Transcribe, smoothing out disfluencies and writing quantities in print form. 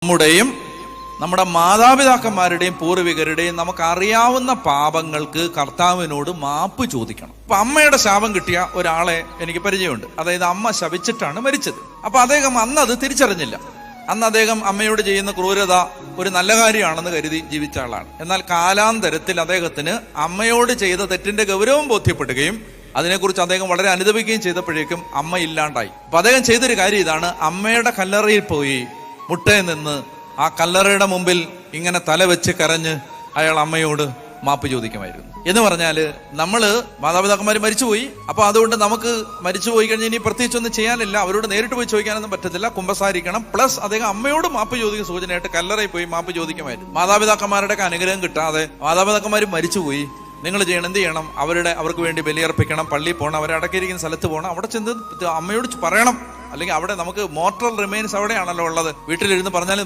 നമ്മുടെയും നമ്മുടെ മാതാപിതാക്കന്മാരുടെയും പൂർവികരുടെയും നമുക്ക് അറിയാവുന്ന പാപങ്ങൾക്ക് കർത്താവിനോട് മാപ്പ് ചോദിക്കണം. അപ്പൊ അമ്മയുടെ ശാപം കിട്ടിയ ഒരാളെ എനിക്ക് പരിചയമുണ്ട്. അതായത് അമ്മ ശപിച്ചിട്ടാണ് മരിച്ചത്. അപ്പൊ അദ്ദേഹം അന്ന് അത് തിരിച്ചറിഞ്ഞില്ല. അന്ന് അദ്ദേഹം അമ്മയോട് ചെയ്യുന്ന ക്രൂരത ഒരു നല്ല കാര്യമാണെന്ന് കരുതി ജീവിച്ച ആളാണ്. എന്നാൽ കാലാന്തരത്തിൽ അദ്ദേഹത്തിന് അമ്മയോട് ചെയ്ത തെറ്റിന്റെ ഗൗരവം ബോധ്യപ്പെടുകയും അതിനെക്കുറിച്ച് അദ്ദേഹം വളരെ അനുദപിക്കുകയും ചെയ്തപ്പോഴേക്കും അമ്മ ഇല്ലാണ്ടായി. അപ്പൊ അദ്ദേഹം ചെയ്തൊരു കാര്യം ഇതാണ്: അമ്മയുടെ കല്ലറയിൽ പോയി മുട്ടയിൽ നിന്ന് ആ കല്ലറയുടെ മുമ്പിൽ ഇങ്ങനെ തല വെച്ച് കരഞ്ഞ് അയാൾ അമ്മയോട് മാപ്പ് ചോദിക്കുമായിരുന്നു. എന്ന് പറഞ്ഞാല് നമ്മള് മാതാപിതാക്കന്മാർ മരിച്ചുപോയി, അപ്പൊ അതുകൊണ്ട് നമുക്ക് മരിച്ചുപോയി കഴിഞ്ഞാൽ ഇനി പ്രത്യേകിച്ചൊന്നും ചെയ്യാനില്ല, അവരോട് നേരിട്ട് പോയി ചോദിക്കാനൊന്നും പറ്റത്തില്ല, കുമ്പസാരിക്കണം. പ്ലസ് അദ്ദേഹം അമ്മയോട് മാപ്പ് ചോദിക്കുന്ന സൂചനയായിട്ട് കല്ലറയിൽ പോയി മാപ്പ് ചോദിക്കുമായിരുന്നു. മാതാപിതാക്കന്മാരുടെ അനുഗ്രഹം കിട്ടാതെ മാതാപിതാക്കന്മാർ മരിച്ചുപോയി, നിങ്ങൾ ചെയ്യണം, എന്ത് ചെയ്യണം? അവർക്ക് വേണ്ടി ബലിയർപ്പിക്കണം, പള്ളിയിൽ പോകണം, അവരെ അടക്കിയിരിക്കുന്ന സ്ഥലത്ത് പോകണം, അവിടെ ചെന്ന് അമ്മയോട് പറയണം. അല്ലെങ്കിൽ അവിടെ നമുക്ക് മോർട്ടൽ റിമൈൻസ് അവിടെയാണല്ലോ ഉള്ളത്. വീട്ടിലിരുന്ന് പറഞ്ഞാലും